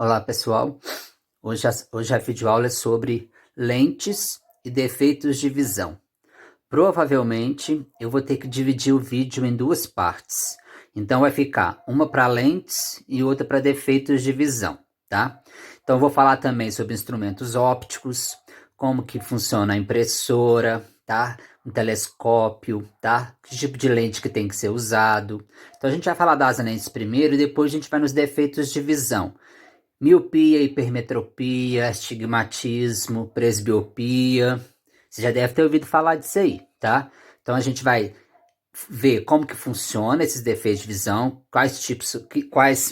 Olá pessoal, hoje a videoaula é sobre lentes e defeitos de visão. Provavelmente eu vou ter que dividir o vídeo em duas partes, então vai ficar uma para lentes e outra para defeitos de visão, tá? Então eu vou falar também sobre instrumentos ópticos, como que funciona a impressora, tá? Um telescópio, tá? Que tipo de lente que tem que ser usado. Então a gente vai falar das lentes primeiro e depois a gente vai nos defeitos de visão. Miopia, hipermetropia, astigmatismo, presbiopia. Você já deve ter ouvido falar disso aí, tá? Então a gente vai ver como que funciona esses defeitos de visão, quais tipos, o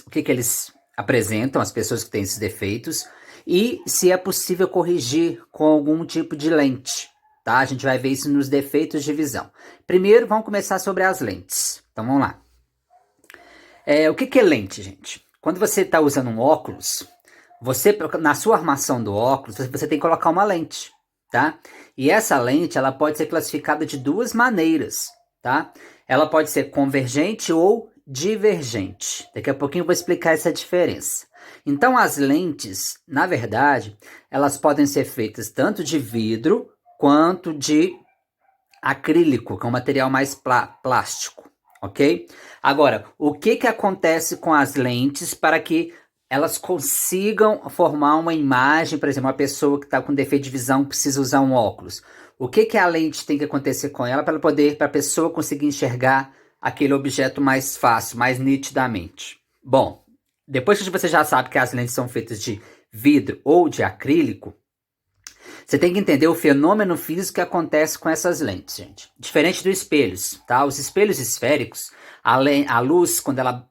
que eles apresentam, as pessoas que têm esses defeitos, e se é possível corrigir com algum tipo de lente, tá? A gente vai ver isso nos defeitos de visão. Primeiro, vamos começar sobre as lentes. Então vamos lá. O que é lente, gente? Quando você está usando um óculos, na sua armação do óculos, você tem que colocar uma lente, tá? E essa lente, ela pode ser classificada de duas maneiras, tá? Ela pode ser convergente ou divergente. Daqui a pouquinho eu vou explicar essa diferença. Então, as lentes, na verdade, elas podem ser feitas tanto de vidro quanto de acrílico, que é um material mais plástico. Ok? Agora, o que acontece com as lentes para que elas consigam formar uma imagem, por exemplo, uma pessoa que está com defeito de visão precisa usar um óculos. O que a lente tem que acontecer com ela para a pessoa conseguir enxergar aquele objeto mais fácil, mais nitidamente? Bom, depois que você já sabe que as lentes são feitas de vidro ou de acrílico, você tem que entender o fenômeno físico que acontece com essas lentes, gente. Diferente dos espelhos, tá? Os espelhos esféricos, a luz, quando ela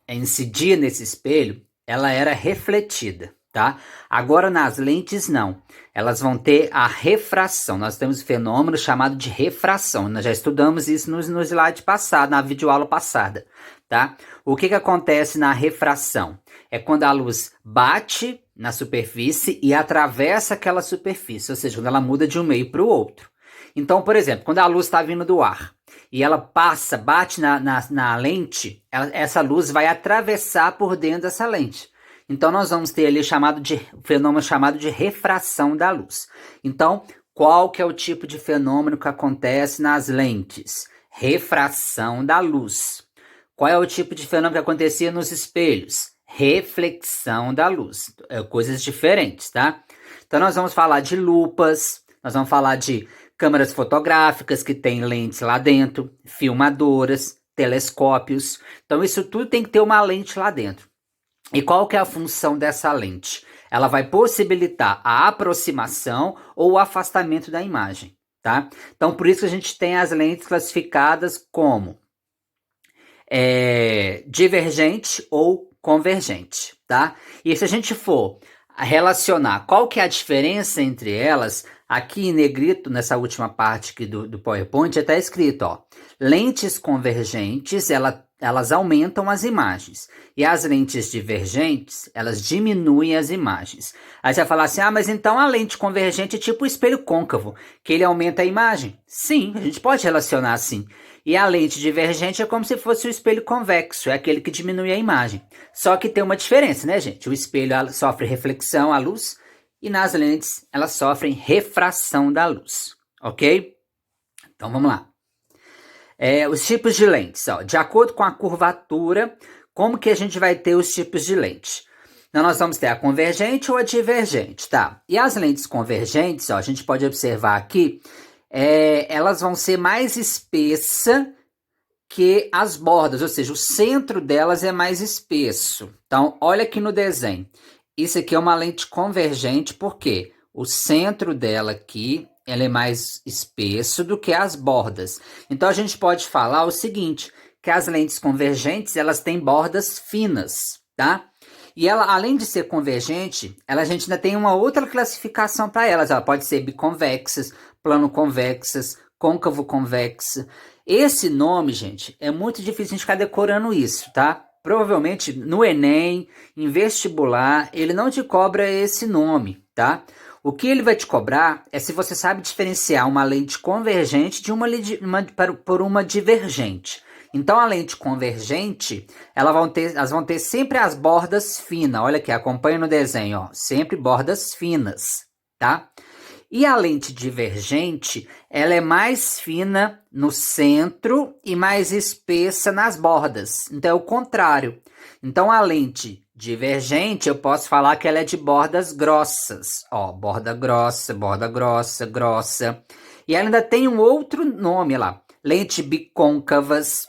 incidia nesse espelho, ela era refletida, tá? Agora, nas lentes, não. Elas vão ter a refração. Nós temos um fenômeno chamado de refração. Nós já estudamos isso no slide passado, na videoaula passada, tá? O que acontece na refração? É quando a luz bate na superfície e atravessa aquela superfície, ou seja, quando ela muda de um meio para o outro. Então, por exemplo, quando a luz está vindo do ar e ela bate na lente, essa luz vai atravessar por dentro dessa lente. Então, nós vamos ter ali o fenômeno chamado de refração da luz. Então, qual que é o tipo de fenômeno que acontece nas lentes? Refração da luz. Qual é o tipo de fenômeno que acontecia nos espelhos? Reflexão da luz. Coisas diferentes, tá? Então, nós vamos falar de lupas, nós vamos falar de câmeras fotográficas que tem lentes lá dentro, filmadoras, telescópios. Então, isso tudo tem que ter uma lente lá dentro. E qual que é a função dessa lente? Ela vai possibilitar a aproximação ou o afastamento da imagem, tá? Então, por isso que a gente tem as lentes classificadas como divergente ou convergente, tá? E se a gente for relacionar qual que é a diferença entre elas, aqui em negrito, nessa última parte aqui do PowerPoint, está escrito, ó, lentes convergentes, elas aumentam as imagens. E as lentes divergentes, elas diminuem as imagens. Aí você vai falar assim, mas então a lente convergente é tipo o espelho côncavo, que ele aumenta a imagem? Sim, a gente pode relacionar assim. E a lente divergente é como se fosse o espelho convexo, é aquele que diminui a imagem. Só que tem uma diferença, né, gente? O espelho sofre reflexão à luz e nas lentes elas sofrem refração da luz, ok? Então vamos lá. Os tipos de lentes, ó, de acordo com a curvatura, como que a gente vai ter os tipos de lente? Então, nós vamos ter a convergente ou a divergente, tá? E as lentes convergentes, ó, a gente pode observar aqui, elas vão ser mais espessas que as bordas, ou seja, o centro delas é mais espesso. Então, olha aqui no desenho. Isso aqui é uma lente convergente, porque o centro dela aqui ela é mais espesso do que as bordas. Então, a gente pode falar o seguinte, que as lentes convergentes, elas têm bordas finas, tá? E ela, além de ser convergente, a gente ainda tem uma outra classificação para elas. Ela pode ser biconvexas, plano-convexas, côncavo-convexa. Esse nome, gente, é muito difícil a gente ficar decorando isso, tá? Provavelmente no Enem, em vestibular, ele não te cobra esse nome, tá? O que ele vai te cobrar é se você sabe diferenciar uma lente convergente por uma divergente. Então, a lente convergente, elas vão ter sempre as bordas finas. Olha aqui, acompanha no desenho, ó, sempre bordas finas, tá? E a lente divergente, ela é mais fina no centro e mais espessa nas bordas. Então, é o contrário. Então, a lente divergente, eu posso falar que ela é de bordas grossas. Ó, borda grossa, grossa. E ela ainda tem um outro nome lá. Lente bicôncavas,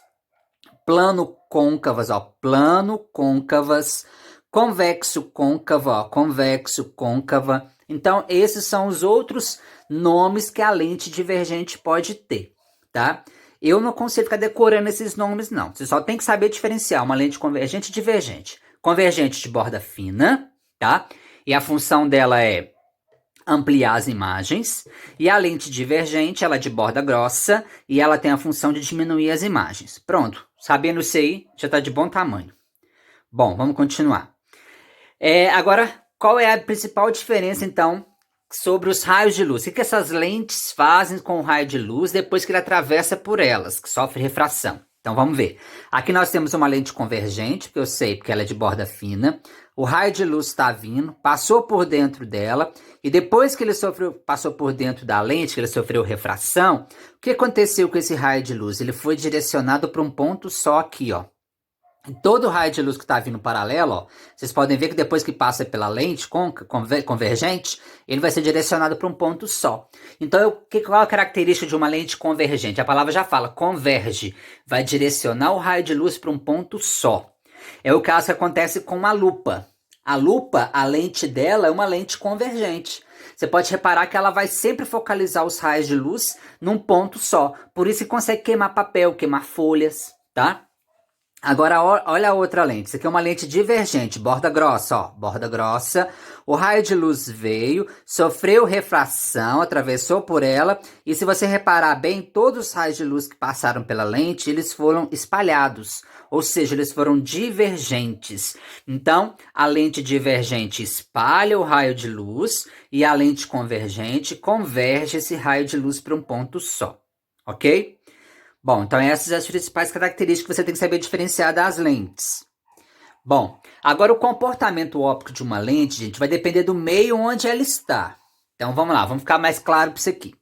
plano côncavas, ó, plano côncavas, convexo côncava, ó, convexo côncava. Então, esses são os outros nomes que a lente divergente pode ter, tá? Eu não consigo ficar decorando esses nomes, não. Você só tem que saber diferenciar uma lente convergente e divergente. Convergente de borda fina, tá? E a função dela é ampliar as imagens. E a lente divergente, ela é de borda grossa e ela tem a função de diminuir as imagens. Pronto, sabendo isso aí, já está de bom tamanho. Bom, vamos continuar. Agora, qual é a principal diferença, então, sobre os raios de luz? O que essas lentes fazem com o raio de luz depois que ele atravessa por elas, que sofre refração? Então, vamos ver. Aqui nós temos uma lente convergente, que eu sei porque ela é de borda fina. O raio de luz está vindo, passou por dentro dela, e depois que ele passou por dentro da lente, que ele sofreu refração, o que aconteceu com esse raio de luz? Ele foi direcionado para um ponto só aqui, ó. Todo raio de luz que está vindo paralelo, ó, vocês podem ver que depois que passa pela lente convergente, ele vai ser direcionado para um ponto só. Então, qual a característica de uma lente convergente? A palavra já fala, converge, vai direcionar o raio de luz para um ponto só. É o caso que acontece com a lupa. A lupa, a lente dela é uma lente convergente. Você pode reparar que ela vai sempre focalizar os raios de luz num ponto só. Por isso que consegue queimar papel, queimar folhas, tá? Agora, olha a outra lente. Isso aqui é uma lente divergente, borda grossa, ó. Borda grossa. O raio de luz veio, sofreu refração, atravessou por ela. E se você reparar bem, todos os raios de luz que passaram pela lente, eles foram espalhados. Ou seja, eles foram divergentes. Então, a lente divergente espalha o raio de luz e a lente convergente converge esse raio de luz para um ponto só. Ok? Bom, então essas são as principais características que você tem que saber diferenciar das lentes. Bom, agora o comportamento óptico de uma lente, gente, vai depender do meio onde ela está. Então vamos lá, vamos ficar mais claro para isso aqui.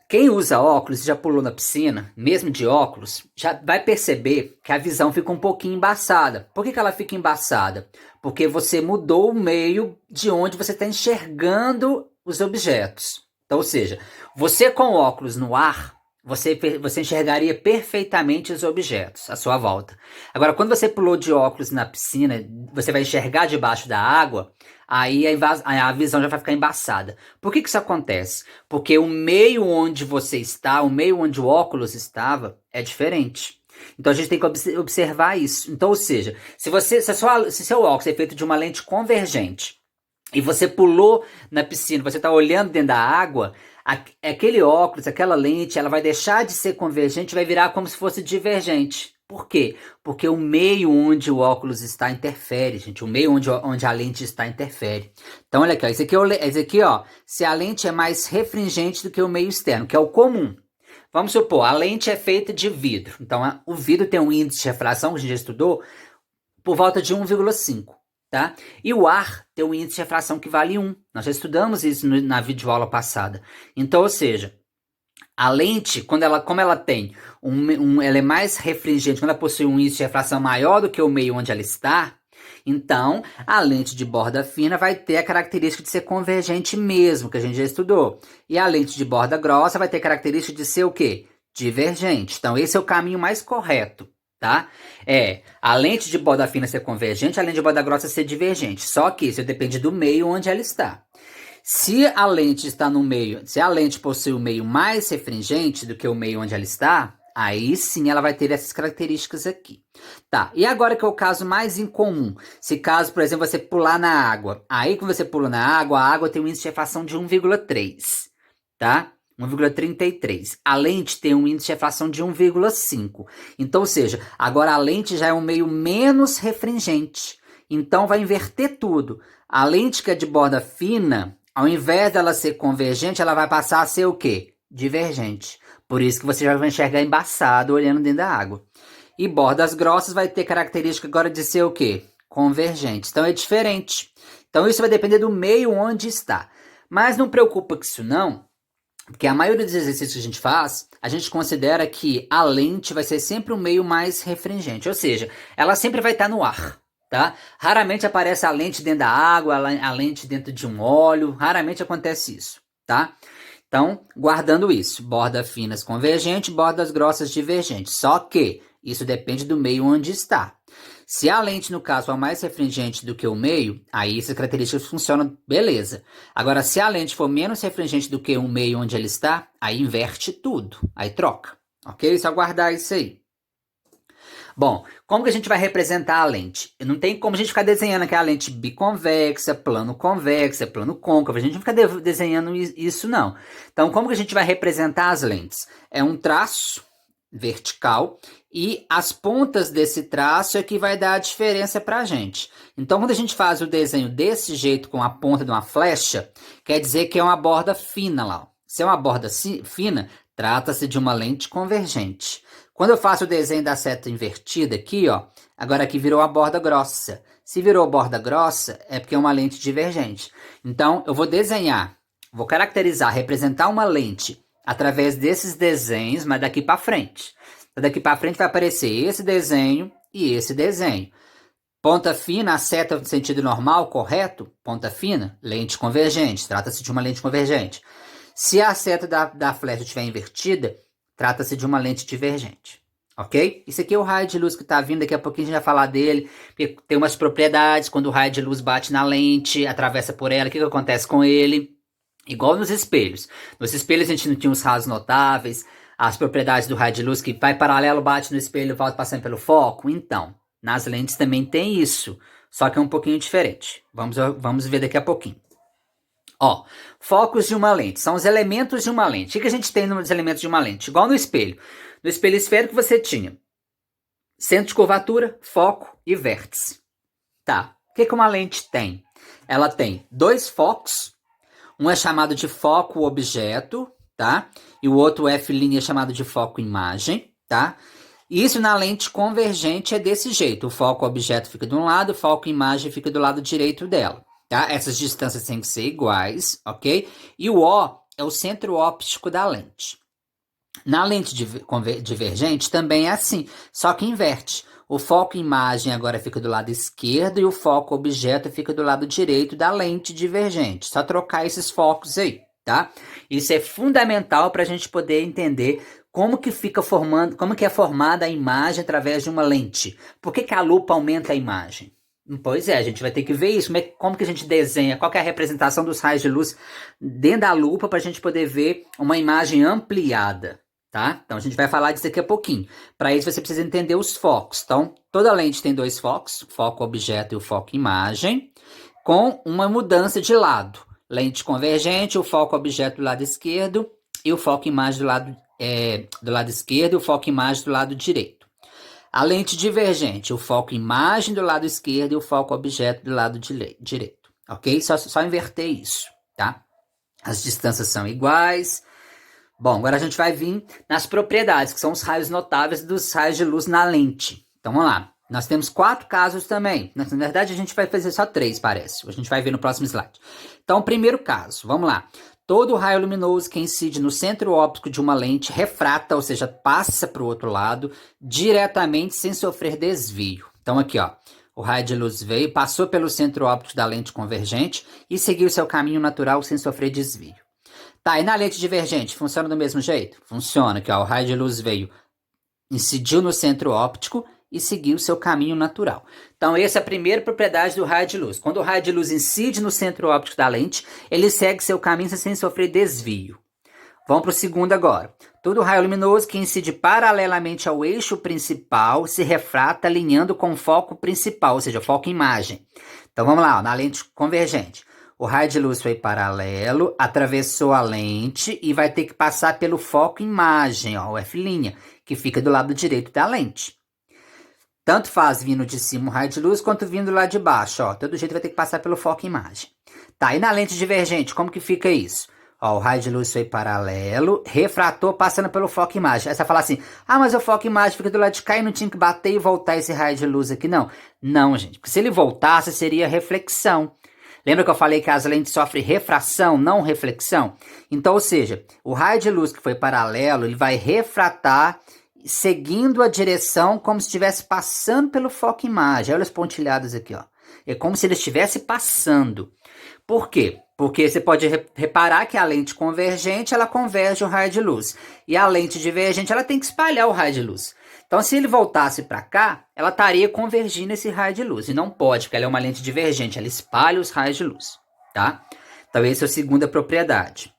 Quem usa óculos, já pulou na piscina, mesmo de óculos, já vai perceber que a visão fica um pouquinho embaçada. Por que ela fica embaçada? Porque você mudou o meio de onde você está enxergando os objetos. Então, ou seja, você com óculos no ar, você enxergaria perfeitamente os objetos à sua volta. Agora, quando você pulou de óculos na piscina, você vai enxergar debaixo da água, aí a visão já vai ficar embaçada. Por que isso acontece? Porque o meio onde você está, o meio onde o óculos estava, é diferente. Então a gente tem que observar isso. Então, ou seja, se seu óculos é feito de uma lente convergente e você pulou na piscina, você está olhando dentro da água, aquele óculos, aquela lente, ela vai deixar de ser convergente e vai virar como se fosse divergente. Por quê? Porque o meio onde o óculos está interfere, gente. O meio onde a lente está interfere. Então, olha aqui, ó, esse aqui, ó, se a lente é mais refringente do que o meio externo, que é o comum. Vamos supor, a lente é feita de vidro. Então, o vidro tem um índice de refração, que a gente já estudou, por volta de 1,5. Tá? E o ar tem um índice de refração que vale 1. Nós já estudamos isso na videoaula passada. Então, ou seja, a lente, como ela tem ela é mais refringente, quando ela possui um índice de refração maior do que o meio onde ela está, então a lente de borda fina vai ter a característica de ser convergente mesmo, que a gente já estudou. E a lente de borda grossa vai ter a característica de ser o quê? Divergente. Então, esse é o caminho mais correto. Tá? A lente de borda fina ser convergente, a lente de borda grossa ser divergente. Só que isso depende do meio onde ela está. Se a lente está no meio, se a lente possui um meio mais refringente do que o meio onde ela está, aí sim ela vai ter essas características aqui. Tá, e agora que é o caso mais incomum. Se caso, por exemplo, você pular na água. Aí quando você pula na água, a água tem um índice de refração de 1,3. Tá? 1,33. A lente tem um índice de refração de 1,5. Então, ou seja, agora a lente já é um meio menos refringente. Então, vai inverter tudo. A lente que é de borda fina, ao invés dela ser convergente, ela vai passar a ser o quê? Divergente. Por isso que você já vai enxergar embaçado olhando dentro da água. E bordas grossas vai ter característica agora de ser o quê? Convergentes. Então é diferente. Então isso vai depender do meio onde está. Mas não preocupa com isso não, porque a maioria dos exercícios que a gente faz, a gente considera que a lente vai ser sempre um meio mais refringente. Ou seja, ela sempre vai estar no ar. Tá? Raramente aparece a lente dentro da água, a lente dentro de um óleo. Raramente acontece isso. Tá? Então, guardando isso, bordas finas convergente, bordas grossas divergentes. Só que isso depende do meio onde está. Se a lente, no caso, for mais refringente do que o meio, aí essas características funcionam, beleza. Agora, se a lente for menos refringente do que o meio onde ela está, aí inverte tudo, aí troca, ok? Só guardar isso aí. Bom, como que a gente vai representar a lente? Não tem como a gente ficar desenhando aquela lente biconvexa, plano convexa, plano côncavo. A gente não fica desenhando isso, não. Então, como que a gente vai representar as lentes? É um traço vertical e as pontas desse traço é que vai dar a diferença para a gente. Então, quando a gente faz o desenho desse jeito com a ponta de uma flecha, quer dizer que é uma borda fina lá. Se é uma borda fina, trata-se de uma lente convergente. Quando eu faço o desenho da seta invertida aqui, ó, agora aqui virou a borda grossa. Se virou borda grossa, é porque é uma lente divergente. Então, eu vou desenhar, vou caracterizar, representar uma lente através desses desenhos, mas daqui para frente. Daqui para frente vai aparecer esse desenho e esse desenho. Ponta fina, a seta no sentido normal, correto? Ponta fina, lente convergente. Trata-se de uma lente convergente. Se a seta da flecha estiver invertida, trata-se de uma lente divergente, ok? Isso aqui é o raio de luz que está vindo, daqui a pouquinho a gente vai falar dele, porque tem umas propriedades, quando o raio de luz bate na lente, atravessa por ela, o que acontece com ele? Igual nos espelhos. Nos espelhos a gente não tinha os raios notáveis, as propriedades do raio de luz que vai paralelo, bate no espelho, volta passando pelo foco. Então, nas lentes também tem isso, só que é um pouquinho diferente. Vamos ver daqui a pouquinho. Ó, focos de uma lente, são os elementos de uma lente. O que a gente tem nos elementos de uma lente? Igual no espelho. No espelho esférico você tinha centro de curvatura, foco e vértice. Tá, o que uma lente tem? Ela tem dois focos, um é chamado de foco objeto, tá? E o outro F' é chamado de foco imagem, tá? Isso na lente convergente é desse jeito. O foco objeto fica de um lado, o foco imagem fica do lado direito dela. Tá? Essas distâncias têm que ser iguais, ok? E o O é o centro óptico da lente. Na lente divergente também é assim, só que inverte. O foco imagem agora fica do lado esquerdo e o foco objeto fica do lado direito da lente divergente. Só trocar esses focos aí, tá? Isso é fundamental para a gente poder entender como que é formada a imagem através de uma lente. Por que a lupa aumenta a imagem? Pois é, a gente vai ter que ver isso, como que a gente desenha, qual que é a representação dos raios de luz dentro da lupa para a gente poder ver uma imagem ampliada, tá? Então a gente vai falar disso daqui a pouquinho. Para isso você precisa entender os focos. Então, toda lente tem dois focos, o foco objeto e o foco imagem, com uma mudança de lado. Lente convergente, o foco objeto do lado esquerdo e o foco imagem do lado esquerdo e o foco imagem do lado direito. A lente divergente, o foco imagem do lado esquerdo e o foco objeto do lado direito, ok? Só inverter isso, tá? As distâncias são iguais. Bom, agora a gente vai vir nas propriedades, que são os raios notáveis dos raios de luz na lente. Então, vamos lá. Nós temos 4 casos também. Na verdade, a gente vai fazer só 3, parece. A gente vai ver no próximo slide. Então, o primeiro caso, vamos lá. Todo raio luminoso que incide no centro óptico de uma lente refrata, ou seja, passa para o outro lado diretamente sem sofrer desvio. Então aqui, ó, o raio de luz veio, passou pelo centro óptico da lente convergente e seguiu seu caminho natural sem sofrer desvio. Tá, e na lente divergente, funciona do mesmo jeito? Funciona, aqui, ó, o raio de luz veio, incidiu no centro óptico e seguiu seu caminho natural. Então, essa é a primeira propriedade do raio de luz. Quando o raio de luz incide no centro óptico da lente, ele segue seu caminho sem sofrer desvio. Vamos para o segundo agora. Todo raio luminoso que incide paralelamente ao eixo principal se refrata alinhando com o foco principal, ou seja, o foco imagem. Então, vamos lá, ó, na lente convergente. O raio de luz foi paralelo, atravessou a lente e vai ter que passar pelo foco imagem, ó, o F', que fica do lado direito da lente. Tanto faz vindo de cima o raio de luz, quanto vindo lá de baixo, ó. Todo jeito vai ter que passar pelo foco imagem. Tá, e na lente divergente, como que fica isso? Ó, o raio de luz foi paralelo, refratou passando pelo foco imagem. Aí você vai falar assim, ah, mas o foco imagem fica do lado de cá e não tinha que bater e voltar esse raio de luz aqui, não. Não, gente, porque se ele voltasse seria reflexão. Lembra que eu falei que as lentes sofrem refração, não reflexão? Então, ou seja, o raio de luz que foi paralelo, ele vai refratar seguindo a direção como se estivesse passando pelo foco imagem. Olha os pontilhados aqui, ó. É como se ele estivesse passando. Por quê? Porque você pode reparar que a lente convergente, ela converge o raio de luz. E a lente divergente, ela tem que espalhar o raio de luz. Então, se ele voltasse para cá, ela estaria convergindo esse raio de luz. E não pode, porque ela é uma lente divergente, ela espalha os raios de luz, tá? Então, essa é a segunda propriedade.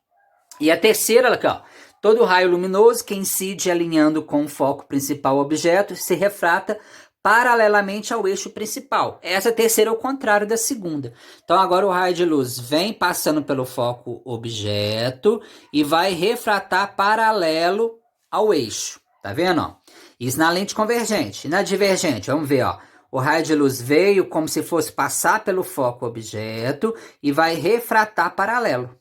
E a terceira, aqui, ó. Todo raio luminoso que incide alinhando com o foco principal objeto se refrata paralelamente ao eixo principal. Essa terceira é o contrário da segunda. Então agora o raio de luz vem passando pelo foco objeto e vai refratar paralelo ao eixo. Tá vendo? Ó? Isso na lente convergente. E na divergente, vamos ver, ó. O raio de luz veio como se fosse passar pelo foco objeto e vai refratar paralelo.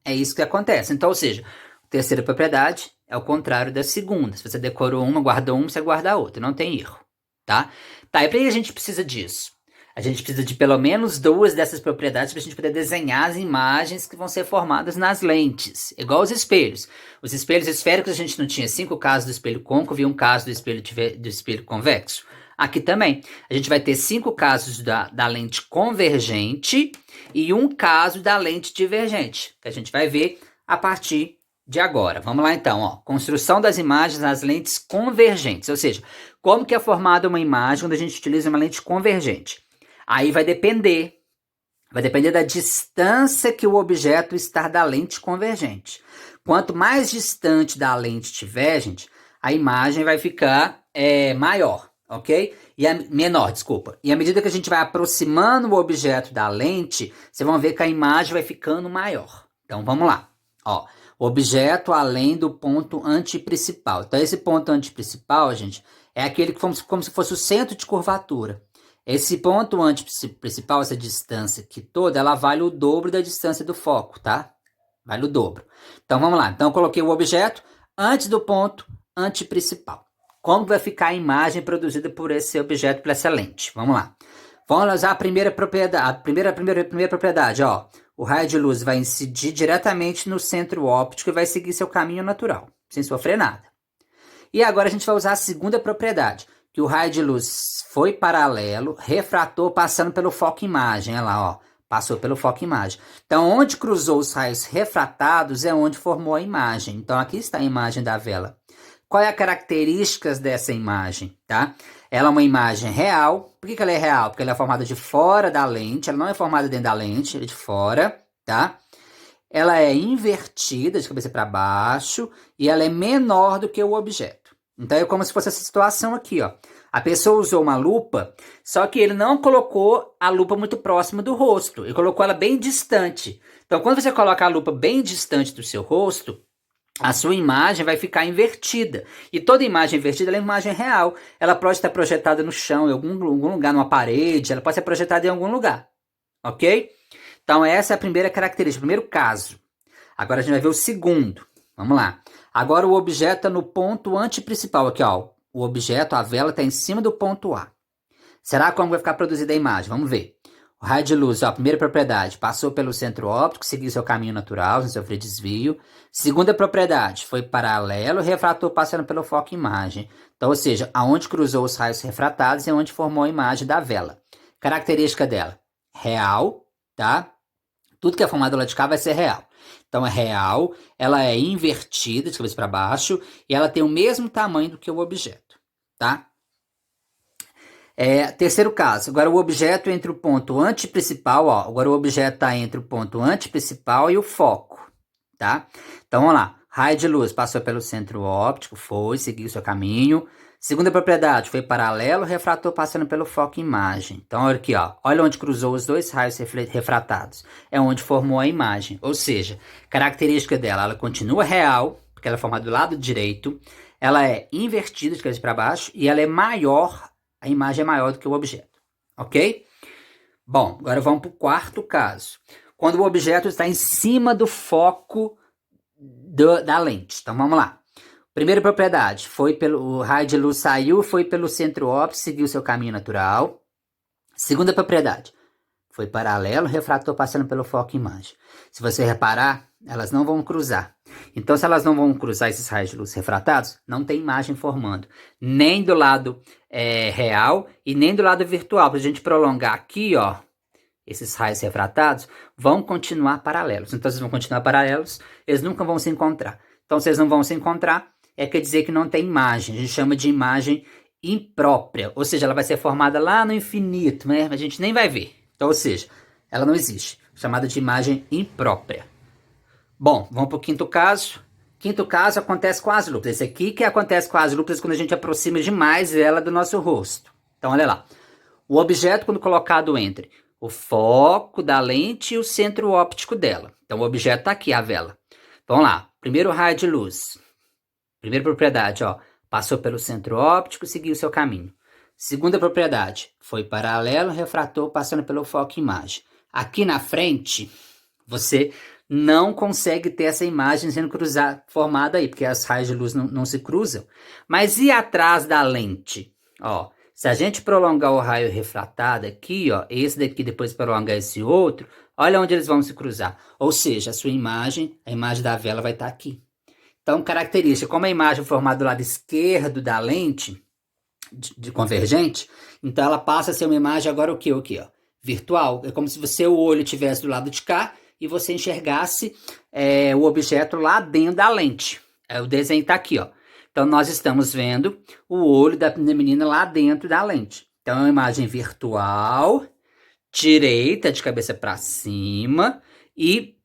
É isso que acontece. Então, ou seja, a terceira propriedade é o contrário da segunda. Se você decorou uma, guardou uma, você guarda a outra. Não tem erro. Tá? Tá, e para que a gente precisa disso? A gente precisa de pelo menos 2 dessas propriedades para a gente poder desenhar as imagens que vão ser formadas nas lentes. Igual os espelhos. Os espelhos esféricos a gente não tinha 5 casos do espelho côncavo e 1 caso do espelho convexo. Aqui também. A gente vai ter 5 casos da lente convergente e 1 caso da lente divergente, que a gente vai ver a partir de agora. Vamos lá então, ó. Construção das imagens nas lentes convergentes, ou seja, como que é formada uma imagem quando a gente utiliza uma lente convergente. Aí vai depender da distância que o objeto está da lente convergente. Quanto mais distante da lente tiver, gente, a imagem vai ficar maior, ok? Menor, desculpa. E à medida que a gente vai aproximando o objeto da lente, vocês vão ver que a imagem vai ficando maior. Então vamos lá, ó. Objeto além do ponto antiprincipal. Então, esse ponto antiprincipal, gente, é aquele que como se fosse o centro de curvatura. Esse ponto antiprincipal, essa distância aqui toda, ela vale o dobro da distância do foco, tá? Vale o dobro. Então, vamos lá. Então, eu coloquei o objeto antes do ponto antiprincipal. Como vai ficar a imagem produzida por esse objeto, por essa lente? Vamos lá. Vamos usar a primeira propriedade. A primeira propriedade, ó. O raio de luz vai incidir diretamente no centro óptico e vai seguir seu caminho natural, sem sofrer nada. E agora a gente vai usar a segunda propriedade, que o raio de luz foi paralelo, refratou passando pelo foco imagem. Olha lá, ó, passou pelo foco imagem. Então, onde cruzou os raios refratados é onde formou a imagem. Então, aqui está a imagem da vela. Qual é a característica dessa imagem, tá? Ela é uma imagem real. Por que ela é real? Porque ela é formada de fora da lente. Ela não é formada dentro da lente, ela é de fora, tá? Ela é invertida de cabeça para baixo e ela é menor do que o objeto. Então é como se fosse essa situação aqui, ó. A pessoa usou uma lupa, só que ele não colocou a lupa muito próxima do rosto. Ele colocou ela bem distante. Então quando você coloca a lupa bem distante do seu rosto, a sua imagem vai ficar invertida. E toda imagem invertida ela é uma imagem real. Ela pode estar projetada no chão, em algum lugar, numa parede. Ela pode ser projetada em algum lugar. Ok? Então essa é a primeira característica, o primeiro caso. Agora a gente vai ver o segundo. Vamos lá. Agora o objeto está no ponto antiprincipal. Aqui, ó. O objeto, a vela, está em cima do ponto A. Será como vai ficar produzida a imagem? Vamos ver. O raio de luz, ó, a primeira propriedade, passou pelo centro óptico, seguiu seu caminho natural, sem sofrer desvio. Segunda propriedade, foi paralelo, refratou passando pelo foco imagem. Então, ou seja, aonde cruzou os raios refratados é onde formou a imagem da vela. Característica dela, real, tá? Tudo que é formado lá de cá vai ser real. Então, é real, ela é invertida de cabeça para baixo e ela tem o mesmo tamanho do que o objeto, tá? Terceiro caso, agora o objeto entre o ponto antiprincipal, ó, agora o objeto está entre o ponto antiprincipal e o foco, tá? Então, vamos lá, raio de luz passou pelo centro óptico, seguiu seu caminho. Segunda propriedade, foi paralelo, refratou passando pelo foco imagem. Então, olha aqui, ó, olha onde cruzou os dois raios refratados, é onde formou a imagem. Ou seja, característica dela, ela continua real, porque ela é formada do lado direito, ela é invertida de cabeça para baixo e ela é maior. A imagem é maior do que o objeto, ok? Bom, agora vamos para o quarto caso. Quando o objeto está em cima do foco da lente. Então vamos lá. Primeira propriedade, o raio de luz saiu, foi pelo centro óptico, seguiu seu caminho natural. Segunda propriedade, foi paralelo, refrator passando pelo foco imagem. Se você reparar, elas não vão cruzar. Então, se elas não vão cruzar esses raios de luz refratados, não tem imagem formando. Nem do lado real e nem do lado virtual. Para a gente prolongar aqui, ó, esses raios refratados vão continuar paralelos. Então, eles vão continuar paralelos, eles nunca vão se encontrar. Então, se eles não vão se encontrar, quer dizer que não tem imagem. A gente chama de imagem imprópria. Ou seja, ela vai ser formada lá no infinito, né? A gente nem vai ver. Então, ou seja, ela não existe. Chamada de imagem imprópria. Bom, vamos para o quinto caso. Quinto caso acontece com as lúpulas. Esse aqui que acontece com as lúpulas quando a gente aproxima demais ela do nosso rosto. Então, olha lá. O objeto, quando colocado entre o foco da lente e o centro óptico dela. Então, o objeto está aqui, a vela. Vamos lá. Primeiro raio de luz. Primeira propriedade, ó. Passou pelo centro óptico, seguiu seu caminho. Segunda propriedade, foi paralelo, refrator, passando pelo foco imagem. Aqui na frente, você não consegue ter essa imagem sendo formada aí, porque as raios de luz não se cruzam. Mas e atrás da lente? Ó, se a gente prolongar o raio refratado aqui, ó, esse daqui depois prolongar esse outro, olha onde eles vão se cruzar. Ou seja, a sua imagem, a imagem da vela vai estar aqui. Então, característica, como a imagem é formada do lado esquerdo da lente, de convergente, então ela passa a ser uma imagem agora o quê? Ó, virtual. É como se o olho estivesse do lado de cá e você enxergasse o objeto lá dentro da lente. O desenho está aqui, ó. Então nós estamos vendo o olho da menina lá dentro da lente. Então é uma imagem virtual, direita, de cabeça para cima, e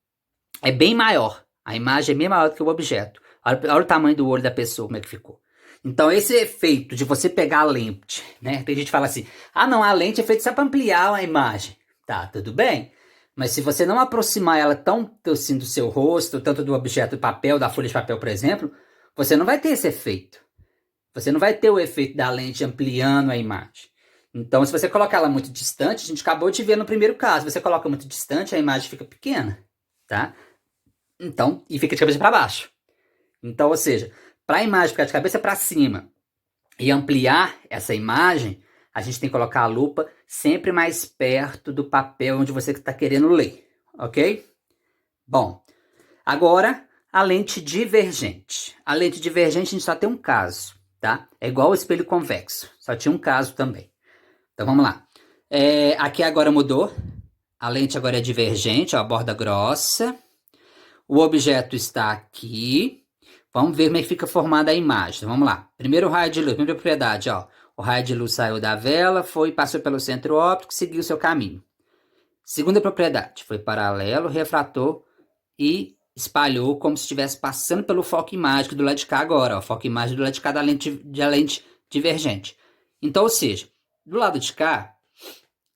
é bem maior. A imagem é bem maior do que o objeto. Olha o tamanho do olho da pessoa, como é que ficou. Então, esse efeito de você pegar a lente, né? Tem gente que fala assim, não, a lente é feita só para ampliar a imagem. Tá, tudo bem. Mas se você não aproximar ela tão assim do seu rosto, tanto do objeto do papel, da folha de papel, por exemplo, você não vai ter esse efeito. Você não vai ter o efeito da lente ampliando a imagem. Então, se você colocar ela muito distante, a gente acabou de ver no primeiro caso, você coloca muito distante, a imagem fica pequena, tá? Então, e fica de cabeça para baixo. Então, ou seja, para a imagem ficar de cabeça para cima e ampliar essa imagem, a gente tem que colocar a lupa sempre mais perto do papel onde você está querendo ler, ok? Bom, agora a lente divergente. A lente divergente a gente só tem um caso, tá? É igual ao espelho convexo, só tinha um caso também. Então vamos lá. Aqui agora mudou, a lente agora é divergente, ó, a borda grossa. O objeto está aqui. Vamos ver como é que fica formada a imagem. Vamos lá. Primeiro raio de luz, primeira propriedade, ó. O raio de luz saiu da vela, passou pelo centro óptico, seguiu seu caminho. Segunda propriedade, foi paralelo, refratou e espalhou como se estivesse passando pelo foco imagem do lado de cá agora, ó. Foco imagem do lado de cá da lente divergente. Então, ou seja, do lado de cá,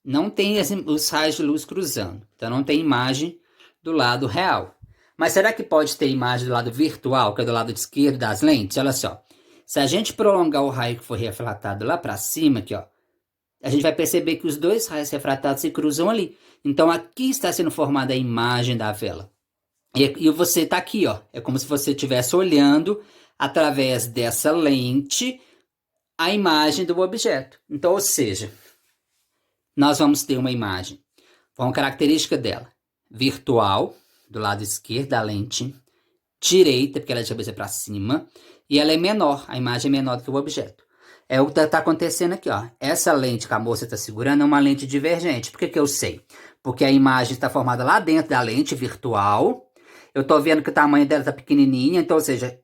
não tem os raios de luz cruzando. Então, não tem imagem do lado real. Mas será que pode ter imagem do lado virtual, que é do lado esquerdo das lentes? Olha só. Se a gente prolongar o raio que foi refratado lá para cima, aqui, ó, a gente vai perceber que os dois raios refratados se cruzam ali. Então, aqui está sendo formada a imagem da vela. E você está aqui, ó. É como se você estivesse olhando através dessa lente a imagem do objeto. Então, ou seja, nós vamos ter uma imagem. Uma característica dela, virtual, do lado esquerdo da lente, direita, porque ela é de cabeça para cima, e ela é menor, a imagem é menor do que o objeto. É o que está acontecendo aqui, ó. Essa lente que a moça está segurando é uma lente divergente. Por que eu sei? Porque a imagem está formada lá dentro da lente virtual. Eu estou vendo que o tamanho dela está pequenininha, então, ou seja,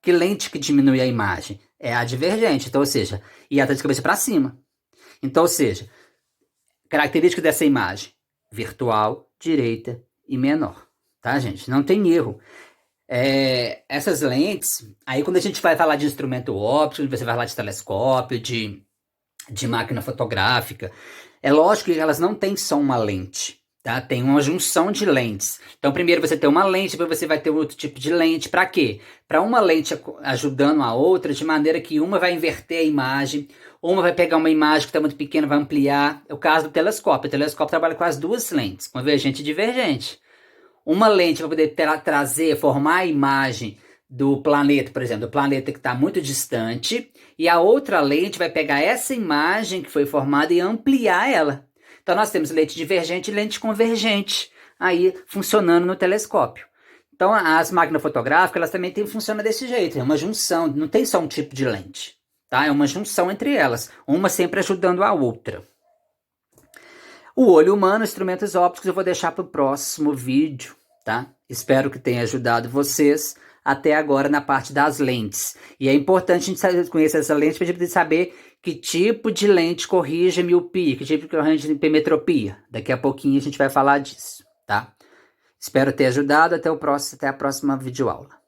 que lente que diminui a imagem? É a divergente, então, ou seja, e ela está de cabeça para cima. Então, ou seja, característica dessa imagem, virtual, direita e menor. Tá, gente? Não tem erro. Essas lentes, aí quando a gente vai falar de instrumento óptico, você vai falar de telescópio, de máquina fotográfica, é lógico que elas não têm só uma lente, tá? Tem uma junção de lentes. Então primeiro você tem uma lente, depois você vai ter outro tipo de lente. Para quê? Para uma lente ajudando a outra, de maneira que uma vai inverter a imagem, uma vai pegar uma imagem que está muito pequena, vai ampliar. É o caso do telescópio. O telescópio trabalha com as duas lentes, convergente e divergente. uma lente para poder trazer, formar a imagem do planeta, por exemplo, do planeta que está muito distante, e a outra lente vai pegar essa imagem que foi formada e ampliar ela. Então nós temos lente divergente e lente convergente aí funcionando no telescópio. Então as máquinas fotográficas elas também funcionam desse jeito, é uma junção, não tem só um tipo de lente, tá? É uma junção entre elas, uma sempre ajudando a outra. O olho humano, instrumentos ópticos, eu vou deixar para o próximo vídeo, tá? Espero que tenha ajudado vocês até agora na parte das lentes. E é importante a gente conhecer essa lente para a gente saber que tipo de lente corrige miopia, que tipo de corrige hipermetropia. Daqui a pouquinho a gente vai falar disso, tá? Espero ter ajudado. Até a próxima videoaula.